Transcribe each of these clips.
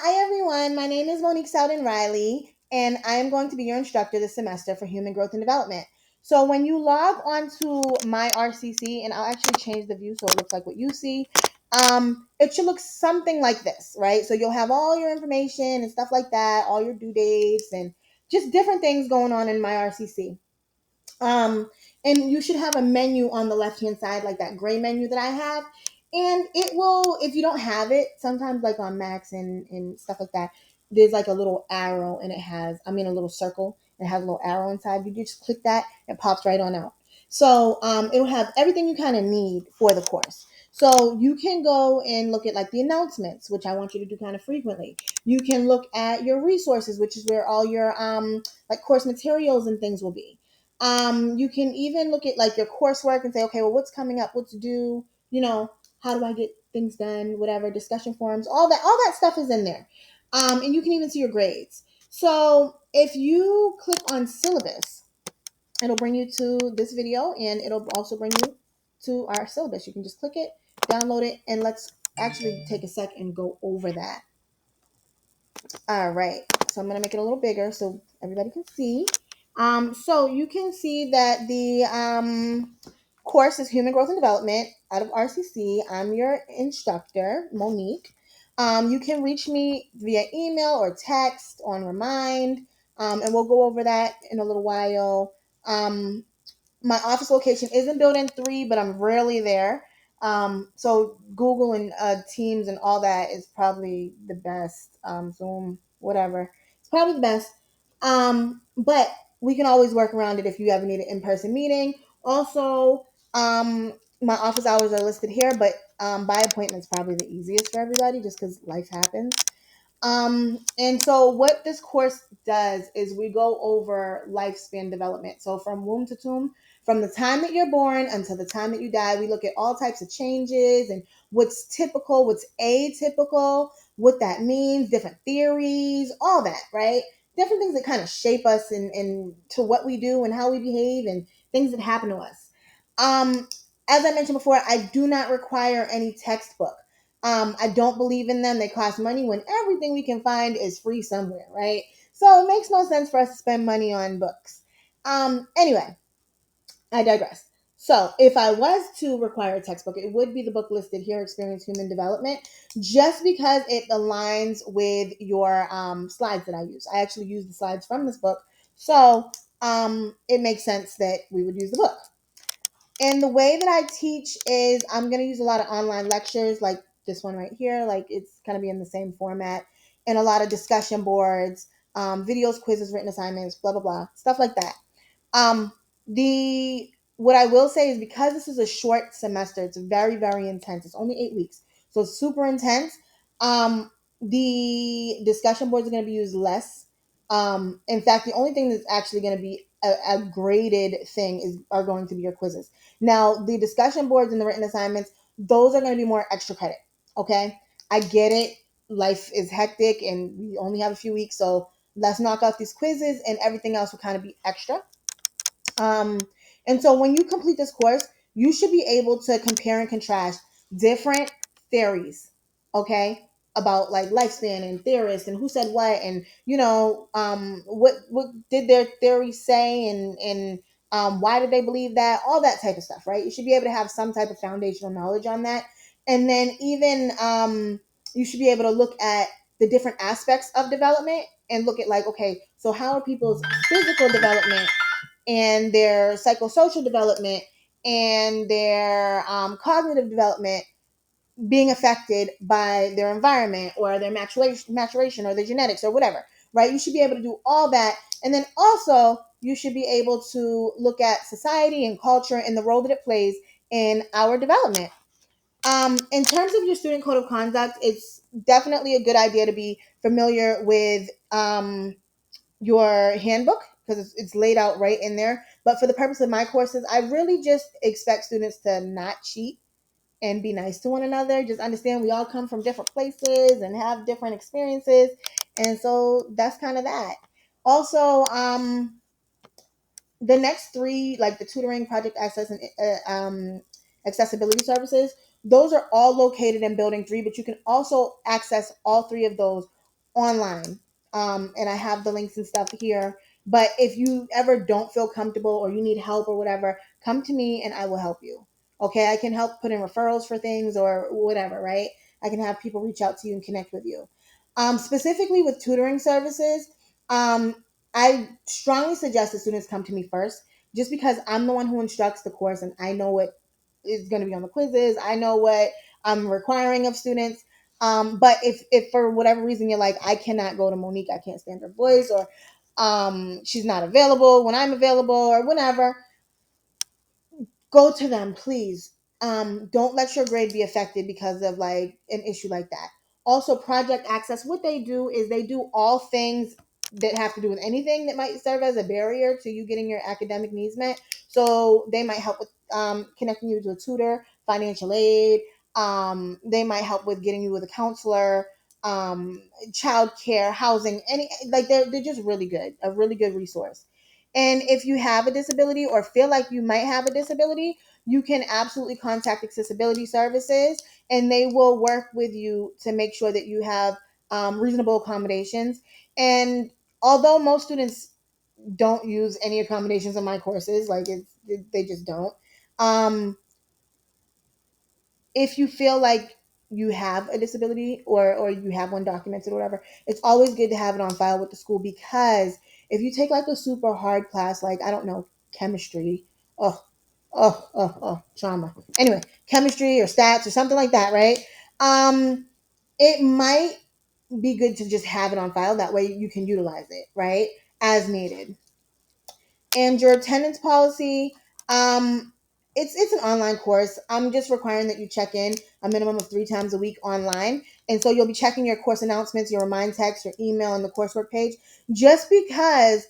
Hi everyone, my name is Monique Selden-Riley, and I am going to be your instructor this semester for Human Growth and Development. So when you log onto my RCC, and I'll actually change the view so it looks like what you see, it should look something like this, right? So you'll have all your information and stuff like that, all your due dates, and just different things going on in my RCC. Um, and you should have a menu on the left hand side, like that gray menu that I have. And it will, if you don't have it, sometimes like on Macs and stuff like that, there's like a little arrow and it has, a little circle. It has a little arrow inside. You just click that, it pops right on out. So it'll have everything you kind of need for the course. So you can go and look at like the announcements, which I want you to do kind of frequently. You can look at your resources, which is where all your like course materials and things will be. You can even look at like your coursework and say, okay, well, what's coming up? What's due? How do I get things done? Whatever, discussion forums, all that stuff is in there. And you can even see your grades. So if you click on syllabus, it'll bring you to this video and it'll also bring you to our syllabus. You can just click it, download it, and let's actually take a sec and go over that. All right, so I'm gonna make it a little bigger so everybody can see. So you can see that the course is Human Growth and Development out of RCC. I'm your instructor, Monique. You can reach me via email or text on Remind, and we'll go over that in a little while. My office location is in building 3, but I'm rarely there. So Google and Teams and all that is probably the best. Zoom, whatever, it's probably the best. But we can always work around it if you ever need an in-person meeting. Also, my office hours are listed here, but by appointment is probably the easiest for everybody, just because life happens. And so what this course does is we go over lifespan development. So from womb to tomb, from the time that you're born until the time that you die, we look at all types of changes and what's typical, what's atypical, what that means, different theories, all that, right? Different things that kind of shape us and to what we do and how we behave and things that happen to us. Um, as I mentioned before, I do not require any textbook. I don't believe in them. They cost money when everything we can find is free somewhere, right? So it makes no sense for us to spend money on books. Anyway, I digress. So if I was to require a textbook, it would be the book listed here, Experience Human Development, just because it aligns with your slides that I use. I actually use the slides from this book. So it makes sense that we would use the book. And the way that I teach is I'm going to use a lot of online lectures like this one right here. Like it's going to be in the same format, and a lot of discussion boards, videos, quizzes, written assignments, blah, blah, blah, stuff like that. Um, the what I will say is because this is a short semester, it's very, very intense. It's only 8 weeks. So it's super intense. The discussion boards are going to be used less. In fact, the only thing that's actually going to be a graded thing are going to be your quizzes. Now, the discussion boards and the written assignments, those are going to be more extra credit. Okay. I get it. Life is hectic and we only have a few weeks. So let's knock out these quizzes and everything else will kind of be extra. Um, and so when you complete this course, you should be able to compare and contrast different theories, okay, about like lifespan and theorists and who said what and what did their theory say and why did they believe that, all that type of stuff, right? You should be able to have some type of foundational knowledge on that, and then even you should be able to look at the different aspects of development and look at like, okay, so how are people's physical development and their psychosocial development and their cognitive development being affected by their environment or their maturation or their genetics or whatever, right? You should be able to do all that. And then also, you should be able to look at society and culture and the role that it plays in our development. In terms of your student code of conduct, it's definitely a good idea to be familiar with your handbook because it's laid out right in there. But for the purpose of my courses, I really just expect students to not cheat and be nice to one another. Just understand we all come from different places and have different experiences. And so that's kind of that. Also, the next three, like the tutoring, project access, and accessibility services, those are all located in building 3, but you can also access all 3 of those online. And I have the links and stuff here. But if you ever don't feel comfortable or you need help or whatever, come to me and I will help you. Okay, I can help put in referrals for things or whatever, right? I can have people reach out to you and connect with you. Specifically with tutoring services, um, I strongly suggest that students come to me first, just because I'm the one who instructs the course and I know what is going to be on the quizzes. I know what I'm requiring of students. But if for whatever reason you're like, I cannot go to Monique, I can't stand her voice, or she's not available when I'm available, or whatever, go to them, please. Don't let your grade be affected because of like an issue like that. Also, Project Access, what they do is they do all things that have to do with anything that might serve as a barrier to you getting your academic needs met. So they might help with connecting you to a tutor, financial aid. They might help with getting you with a counselor, child care, housing, any like they're just really good, a really good resource. And if you have a disability or feel like you might have a disability, you can absolutely contact accessibility services and they will work with you to make sure that you have reasonable accommodations. And although most students don't use any accommodations in my courses, like they just don't. Um, if you feel like you have a disability or you have one documented or whatever, it's always good to have it on file with the school, because if you take like a super hard class, like I don't know, chemistry, oh, trauma. Anyway, chemistry or stats or something like that, right? It might be good to just have it on file. That way you can utilize it, right? As needed. And your attendance policy, um, it's an online course. I'm just requiring that you check in a minimum of 3 times a week online. And so you'll be checking your course announcements, your remind text, your email, and the coursework page. Just because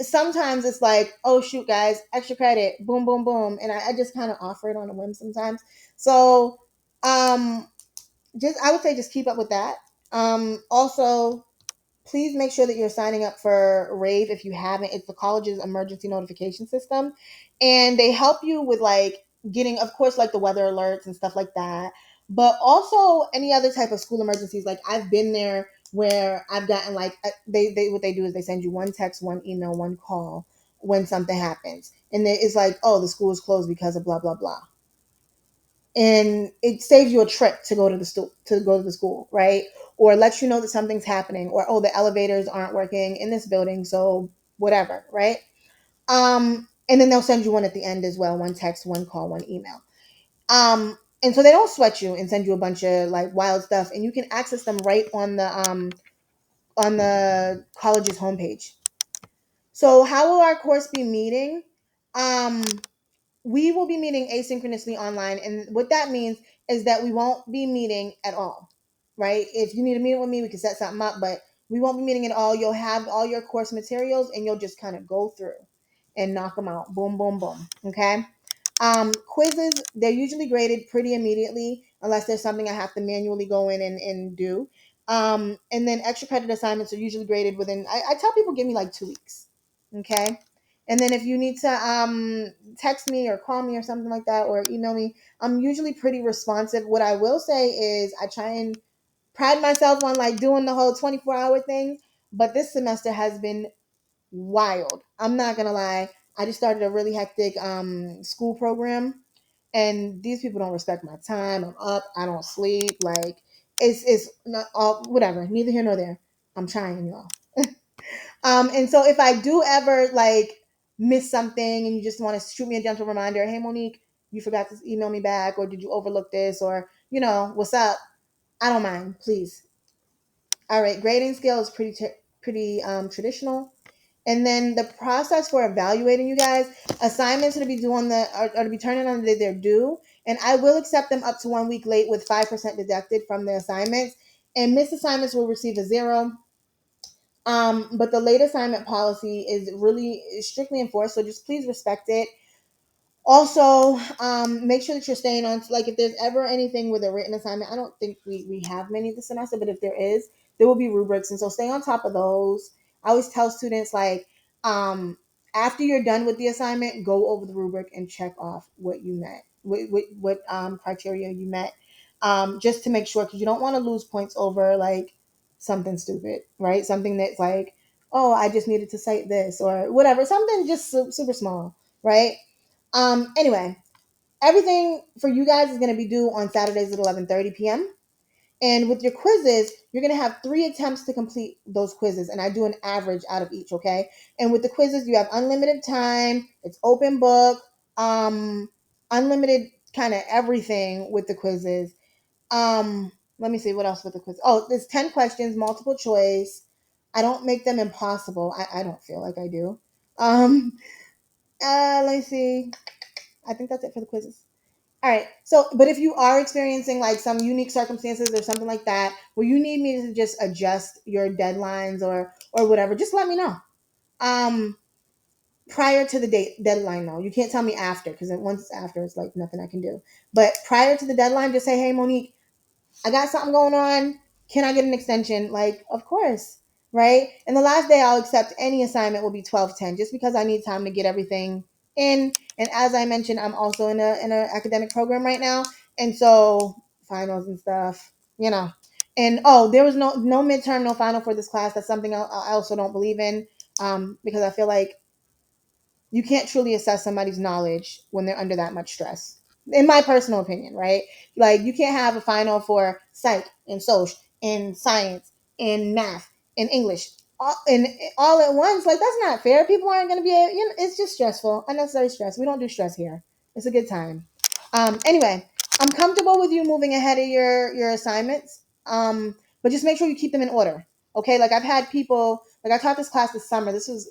sometimes it's like, oh shoot, guys, extra credit, boom, boom, boom. And I just kind of offer it on a whim sometimes. So um just I would say just keep up with that. Also, please make sure that you're signing up for Rave if you haven't. It's the college's emergency notification system. And they help you with like getting, of course, like the weather alerts and stuff like that. But also any other type of school emergencies. Like I've been there where I've gotten like they what they do is they send you one text, one email, one call when something happens. And it's like, oh, the school is closed because of blah blah blah, and it saves you a trip to go to the school, right? Or lets you know that something's happening, or oh, the elevators aren't working in this building, so whatever, right? And then they'll send you one at the end as well, one text, one call, one email. And so they don't sweat you and send you a bunch of like wild stuff, and you can access them right on the college's homepage. So how will our course be meeting? um we will be meeting asynchronously online. And what that means is that we won't be meeting at all, right? If you need to meet with me, we can set something up, but we won't be meeting at all. You'll have all your course materials and you'll just kind of go through and knock them out. Boom, boom, boom. Okay. Quizzes, they're usually graded pretty immediately, unless there's something I have to manually go in and do. And then extra credit assignments are usually graded within, I tell people give me like 2 weeks. Okay. And then if you need to text me or call me or something like that, or email me, I'm usually pretty responsive. What I will say is I try and pride myself on like doing the whole 24-hour thing, but this semester has been wild. I'm not gonna lie. I just started a really hectic school program, and these people don't respect my time. I'm up. I don't sleep. Like it's not all whatever. Neither here nor there. I'm trying, y'all. And so if I do ever like miss something and you just want to shoot me a gentle reminder, hey Monique, you forgot to email me back, or did you overlook this, or what's up? I don't mind, please. All right, grading scale is pretty traditional. And then the process for evaluating you guys, assignments are to be due on are to be turned in on the day they're due, and I will accept them up to 1 week late with 5% deducted from the assignments. And missed assignments will receive a zero. But the late assignment policy is really strictly enforced, so just please respect it. Also, make sure that you're staying on. Like, if there's ever anything with a written assignment, I don't think we have many this semester, but if there is, there will be rubrics, and so stay on top of those. I always tell students like, after you're done with the assignment, go over the rubric and check off what you met, what criteria you met, just to make sure, because you don't want to lose points over like something stupid, right? Something that's like, oh, I just needed to cite this or whatever, something just super small, right? Anyway, everything for you guys is going to be due on Saturdays at 11:30 p.m. And with your quizzes, you're going to have 3 attempts to complete those quizzes. And I do an average out of each, okay? And with the quizzes, you have unlimited time, it's open book, um, unlimited kind of everything with the quizzes. Let me see what else with the quiz. Oh, there's 10 questions, multiple choice. I don't make them impossible. I don't feel like I do. Um, let me see. I think that's it for the quizzes. All right. So, but if you are experiencing like some unique circumstances or something like that, where you need me to just adjust your deadlines or whatever, just let me know. Um, Prior to the date deadline, though, you can't tell me after because once it's after, it's like nothing I can do. But prior to the deadline, just say, "Hey, Monique, I got something going on. Can I get an extension?" Like, of course, right? And the last day I'll accept any assignment will be 12/10, just because I need time to get everything in. And as I mentioned, I'm also in a academic program right now, and so finals and stuff, you know. And oh, there was no midterm, no final for this class. That's something I also don't believe in, because I feel like you can't truly assess somebody's knowledge when they're under that much stress. In my personal opinion, right? Like you can't have a final for psych and social and science and math and English all at once. Like that's not fair. People aren't going to be able, it's just stressful, unnecessary stress. We don't do stress here. It's a good time. Anyway, I'm comfortable with you moving ahead of your assignments. But just make sure you keep them in order. Okay, like I've had people like I taught this class this summer. This was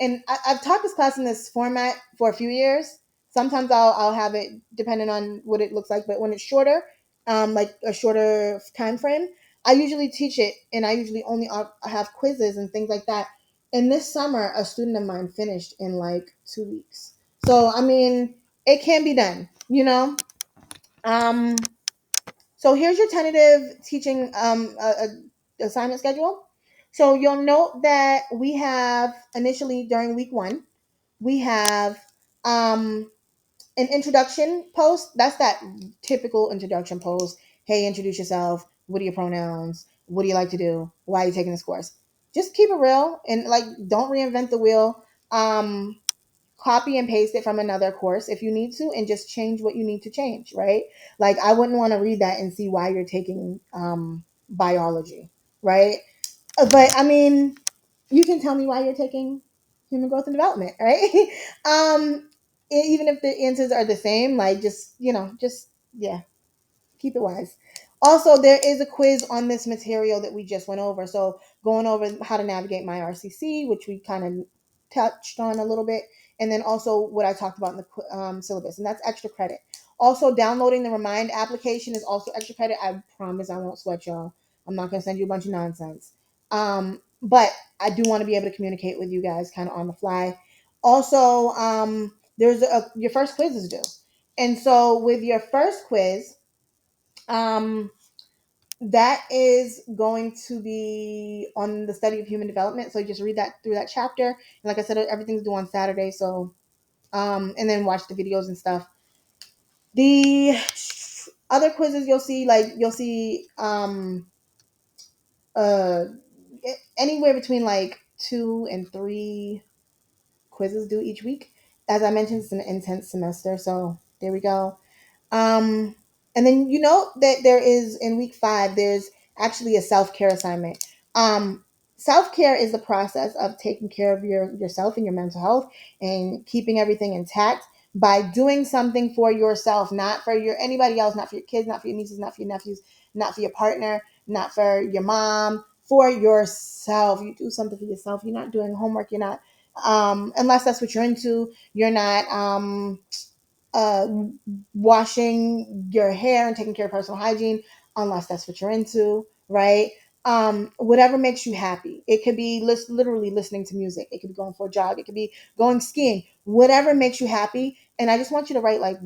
and I've taught this class in this format for a few years. Sometimes I'll have it depending on what it looks like, but when it's shorter, like a shorter time frame, I usually teach it, and I usually only have quizzes and things like that. And this summer, a student of mine finished in like 2 weeks. So I mean, it can be done, you know. Um, so here's your tentative teaching assignment schedule. So you'll note that we have initially during week 1 we have um, an introduction post. That's that typical introduction post. Hey, introduce yourself. What are your pronouns? What do you like to do? Why are you taking this course? Just keep it real and like don't reinvent the wheel. Copy and paste it from another course if you need to, and just change what you need to change. Right? Like I wouldn't want to read that and see why you're taking biology. Right? But I mean, you can tell me why you're taking human growth and development, right? Even if the answers are the same, like just just yeah, keep it wise. Also, there is a quiz on this material that we just went over. So going over how to navigate my RCC, which we kind of touched on a little bit, and then also what I talked about in the syllabus, and that's extra credit. Also, downloading the Remind application is also extra credit. I promise I won't sweat y'all. I'm not gonna send you a bunch of nonsense. But I do want to be able to communicate with you guys kind of on the fly. Also, there's your first quiz is due, and so with your first quiz, um, that is going to be on the study of human development. So you just read that through that chapter. And like I said, everything's due on Saturday. So, and then watch the videos and stuff. The other quizzes you'll see, uh, anywhere between like 2 and 3 quizzes due each week. As I mentioned, it's an intense semester. So there we go. Um, and then you know that there is in week 5, there's actually a self care assignment. Self care is the process of taking care of yourself and your mental health and keeping everything intact by doing something for yourself, not for your anybody else, not for your kids, not for your nieces, not for your nephews, not for your partner, not for your mom, for yourself. You do something for yourself. You're not doing homework. You're not, unless that's what you're into. You're not. Uh, Washing your hair and taking care of personal hygiene, unless that's what you're into, right? Whatever makes you happy. It could be literally listening to music. It could be going for a jog. It could be going skiing. Whatever makes you happy. And I just want you to write like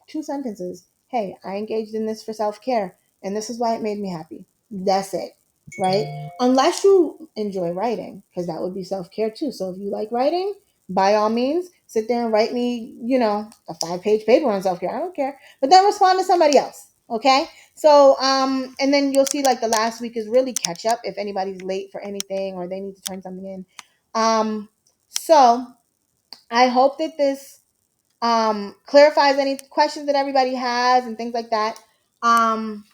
2 sentences. Hey, I engaged in this for self care, and this is why it made me happy. That's it, right? Unless you enjoy writing, because that would be self care too. So if you like writing, by all means, sit there and write me, a 5-page paper on self care. I don't care. But then respond to somebody else. Okay. So, and then you'll see like the last week is really catch up if anybody's late for anything or they need to turn something in. So I hope that this clarifies any questions that everybody has and things like that. Um,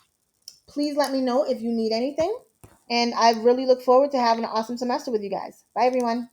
please let me know if you need anything. And I really look forward to having an awesome semester with you guys. Bye, everyone.